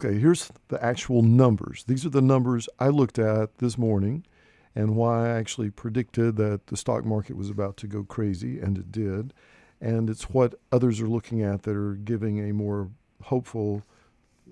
Okay, here's the actual numbers. These are the numbers I looked at this morning and why I actually predicted that the stock market was about to go crazy, and it did. And it's what others are looking at that are giving a more hopeful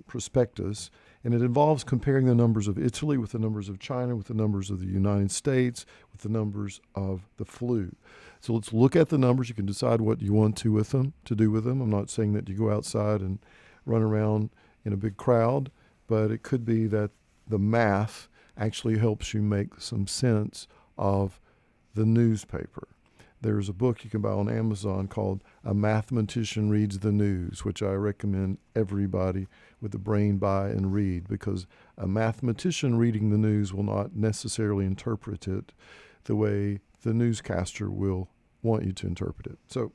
prospectus. And it involves comparing the numbers of Italy with the numbers of China, with the numbers of the United States, with the numbers of the flu. So let's look at the numbers. You can decide what you want to do with them. I'm not saying that you go outside and run around in a big crowd, but it could be that the math actually helps you make some sense of the newspaper. There's a book you can buy on Amazon called A Mathematician Reads the News, which I recommend everybody with a brain buy and read, because a mathematician reading the news will not necessarily interpret it the way the newscaster will want you to interpret it. So,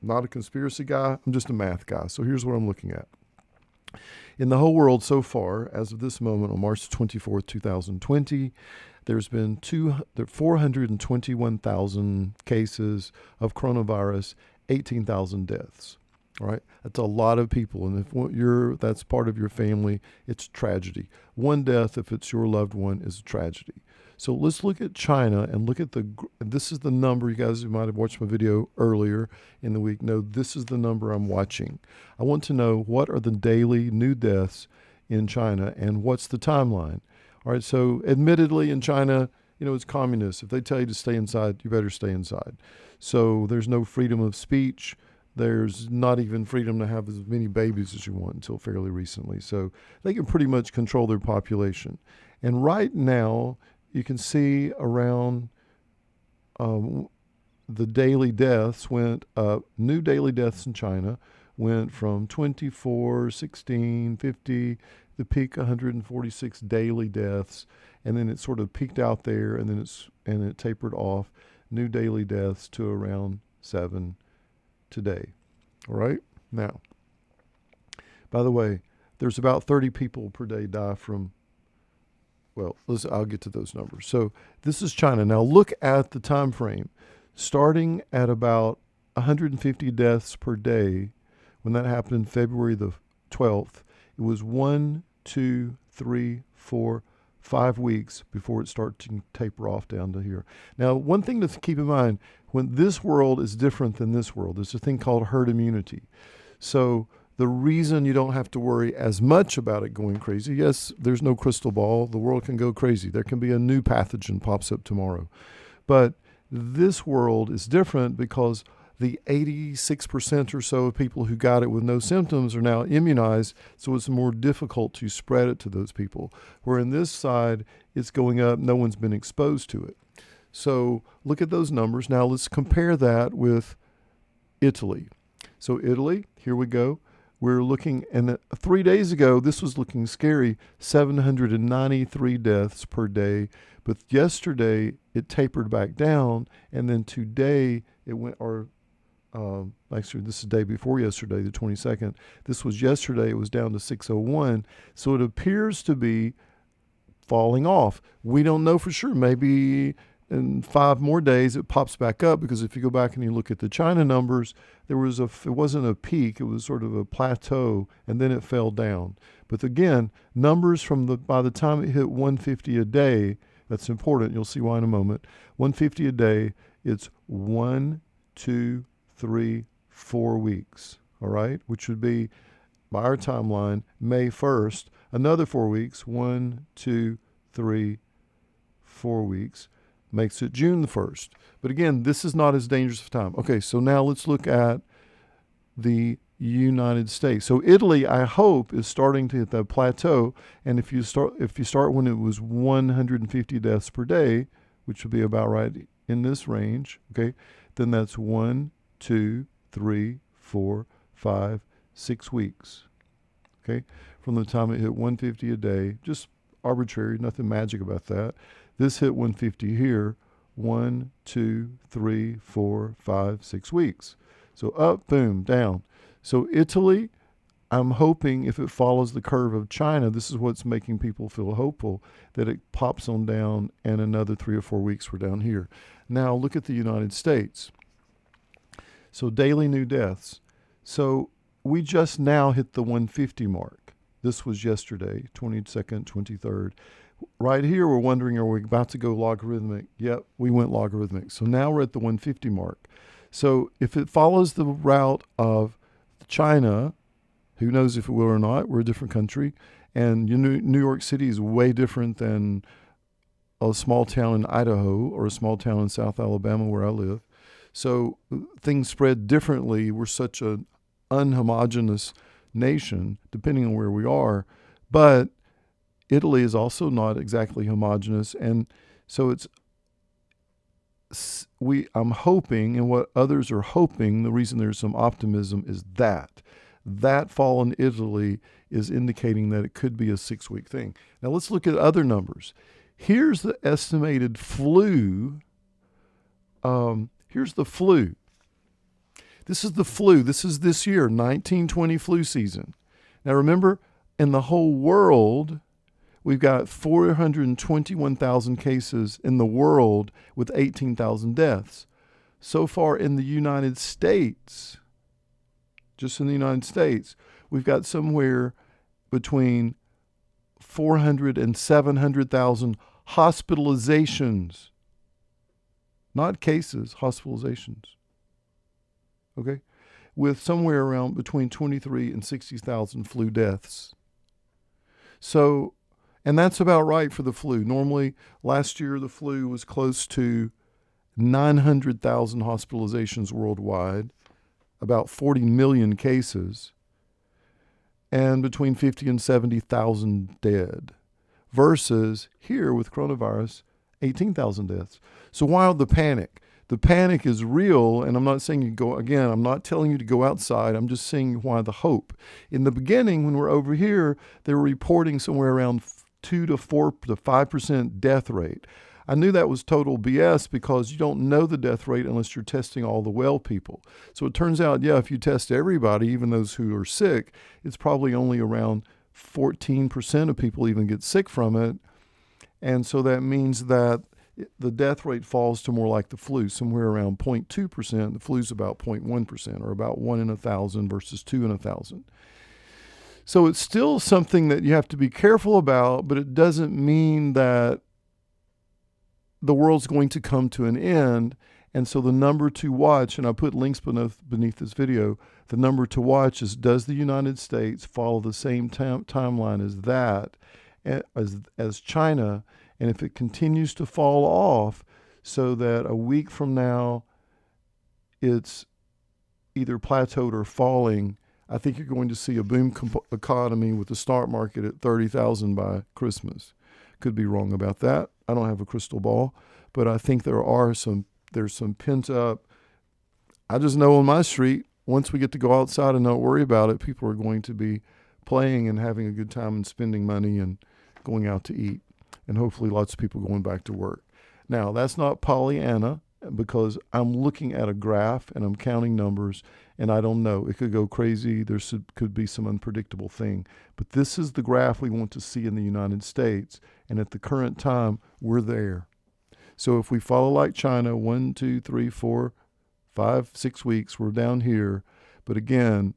not a conspiracy guy, I'm just a math guy. So here's what I'm looking at. In the whole world so far, as of this moment on March 24th, 2020, there's been 421,000 cases of coronavirus, 18,000 deaths. All right, that's a lot of people, and if that's part of your family, it's tragedy. One death, if it's your loved one, is a tragedy. So let's look at China and look at this is the number. You guys who might have watched my video earlier in the week know this is the number I'm watching. I want to know what are the daily new deaths in China and what's the timeline. All right, so admittedly in China, it's communist. If they tell you to stay inside, you better stay inside. So there's no freedom of speech. There's not even freedom to have as many babies as you want until fairly recently. So they can pretty much control their population. And right now, you can see around the daily deaths went up. New daily deaths in China went from 24, 16, 50, the peak 146 daily deaths, and then it sort of peaked out there, and then it tapered off. New daily deaths to around 7 today. All right? Now, by the way, there's about 30 people per day die from, I'll get to those numbers. So this is China. Now look at the time frame. Starting at about 150 deaths per day, when that happened in February the 12th, it was 1, 2, 3, 4, 5 weeks before it started to taper off down to here. Now, one thing to keep in mind, when this world is different than this world, there's a thing called herd immunity. So the reason you don't have to worry as much about it going crazy, yes, there's no crystal ball. The world can go crazy. There can be a new pathogen pops up tomorrow. But this world is different because the 86% or so of people who got it with no symptoms are now immunized, so it's more difficult to spread it to those people. Where in this side, it's going up, no one's been exposed to it. So look at those numbers. Now let's compare that with Italy. So Italy, here we go. We're looking, and 3 days ago, this was looking scary, 793 deaths per day. But yesterday, it tapered back down, and then today, it went, actually, this is the day before yesterday, the 22nd. This was yesterday, it was down to 601. So it appears to be falling off. We don't know for sure. Maybe in 5 more days, it pops back up, because if you go back and you look at the China numbers, it wasn't a peak, it was sort of a plateau, and then it fell down. But again, numbers by the time it hit 150 a day, that's important, you'll see why in a moment. 150 a day, it's 1, 2, 3, 4 weeks, all right? Which would be, by our timeline, May 1st, another 4 weeks, 1, 2, 3, 4 weeks. Makes it June the 1st. But again, this is not as dangerous of time. Okay, so now let's look at the United States. So Italy, I hope, is starting to hit that plateau. And if you start when it was 150 deaths per day, which would be about right in this range, okay, then that's 1, 2, 3, 4, 5, 6 weeks. Okay, from the time it hit 150 a day, just arbitrary, nothing magic about that. This hit 150 here, 1, 2, 3, 4, 5, 6 weeks. So up, boom, down. So Italy, I'm hoping if it follows the curve of China, this is what's making people feel hopeful, that it pops on down and another 3 or 4 weeks we're down here. Now look at the United States. So daily new deaths. So we just now hit the 150 mark. This was yesterday, 22nd, 23rd. Right here, we're wondering, are we about to go logarithmic? Yep, we went logarithmic. So now we're at the 150 mark. So if it follows the route of China, who knows if it will or not, we're a different country. And New York City is way different than a small town in Idaho or a small town in South Alabama where I live. So things spread differently. We're such an unhomogeneous nation, depending on where we are. But Italy is also not exactly homogeneous. And so I'm hoping, and what others are hoping, the reason there's some optimism is that fall in Italy is indicating that it could be a 6-week thing. Now let's look at other numbers. Here's the estimated flu. Here's the flu. This is the flu. This is this year, 1920 flu season. Now remember, in the whole world, we've got 421,000 cases in the world with 18,000 deaths. So far in the United States, just in the United States, we've got somewhere between 400 and 700,000 hospitalizations. Not cases, hospitalizations. Okay? With somewhere around between 23 and 60,000 flu deaths. So, and that's about right for the flu. Normally, last year the flu was close to 900,000 hospitalizations worldwide, about 40 million cases, and between 50 and 70,000 dead. Versus here with coronavirus, 18,000 deaths. So why the panic? The panic is real, and I'm not saying you go, again, I'm not telling you to go outside. I'm just saying why the hope. In the beginning, when we're over here, they were reporting somewhere around 2 to 4 to 5% death rate. I knew that was total BS because you don't know the death rate unless you're testing all the well people. So it turns out, yeah, if you test everybody, even those who are sick, it's probably only around 14% of people even get sick from it. And so that means that the death rate falls to more like the flu, somewhere around 0.2%. The flu's about 0.1%, or about 1 in 1,000 versus 2 in 1,000. So it's still something that you have to be careful about, but it doesn't mean that the world's going to come to an end. And so the number to watch, and I put links beneath this video, the number to watch is, does the United States follow the same timeline as that, as China? And if it continues to fall off so that a week from now it's either plateaued or falling, I think you're going to see a boom economy with the stock market at 30,000 by Christmas. Could be wrong about that. I don't have a crystal ball, but I think there's some pent up. I just know on my street, once we get to go outside and not worry about it, people are going to be playing and having a good time and spending money and going out to eat. And hopefully lots of people going back to work. Now, that's not Pollyanna, because I'm looking at a graph and I'm counting numbers, and I don't know. It could go crazy. Could be some unpredictable thing. But this is the graph we want to see in the United States, and at the current time, we're there. So if we follow like China, 1, 2, 3, 4, 5, 6 weeks, we're down here. But again,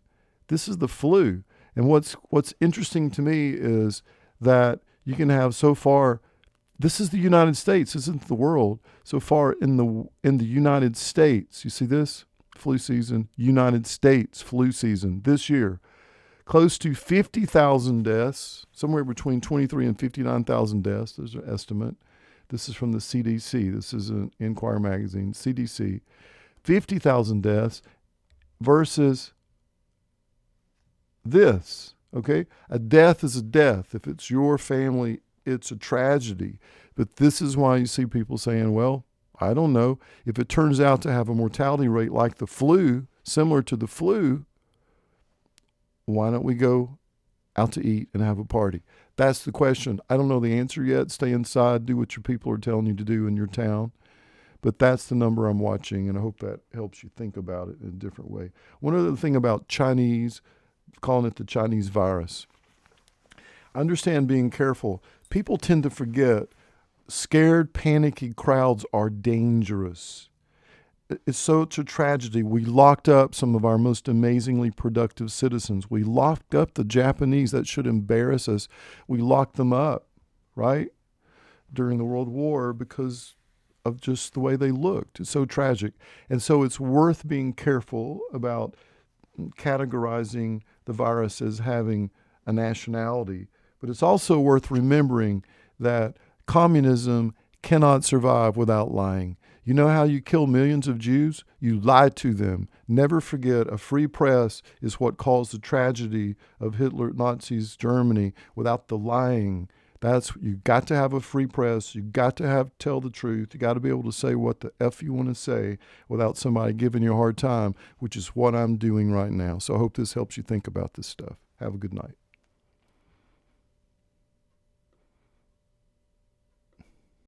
this is the flu. And what's interesting to me is that you can have so far, this is the United States, this isn't the world. So far in the United States, you see this? Flu season, United States flu season this year. Close to 50,000 deaths, somewhere between 23 and 59,000 deaths. There's an estimate. This is from the CDC. This is an Inquirer magazine, CDC. 50,000 deaths versus this. Okay, a death is a death. If it's your family, it's a tragedy. But this is why you see people saying, well, I don't know. If it turns out to have a mortality rate like the flu, similar to the flu, why don't we go out to eat and have a party? That's the question. I don't know the answer yet. Stay inside, do what your people are telling you to do in your town. But that's the number I'm watching, and I hope that helps you think about it in a different way. One other thing about Chinese, calling it the Chinese virus. I understand being careful. People tend to forget scared, panicky crowds are dangerous. It's such a tragedy. We locked up some of our most amazingly productive citizens. We locked up the Japanese. That should embarrass us. We locked them up, right, during the World War because of just the way they looked. It's so tragic. And so it's worth being careful about categorizing the virus as having a nationality. But it's also worth remembering that communism cannot survive without lying. You know how you kill millions of Jews? You lie to them. Never forget, a free press is what caused the tragedy of Hitler, Nazis, Germany. Without the lying, you got to have a free press. You got to tell the truth. You got to be able to say what the F you want to say without somebody giving you a hard time, which is what I'm doing right now. So I hope this helps you think about this stuff. Have a good night.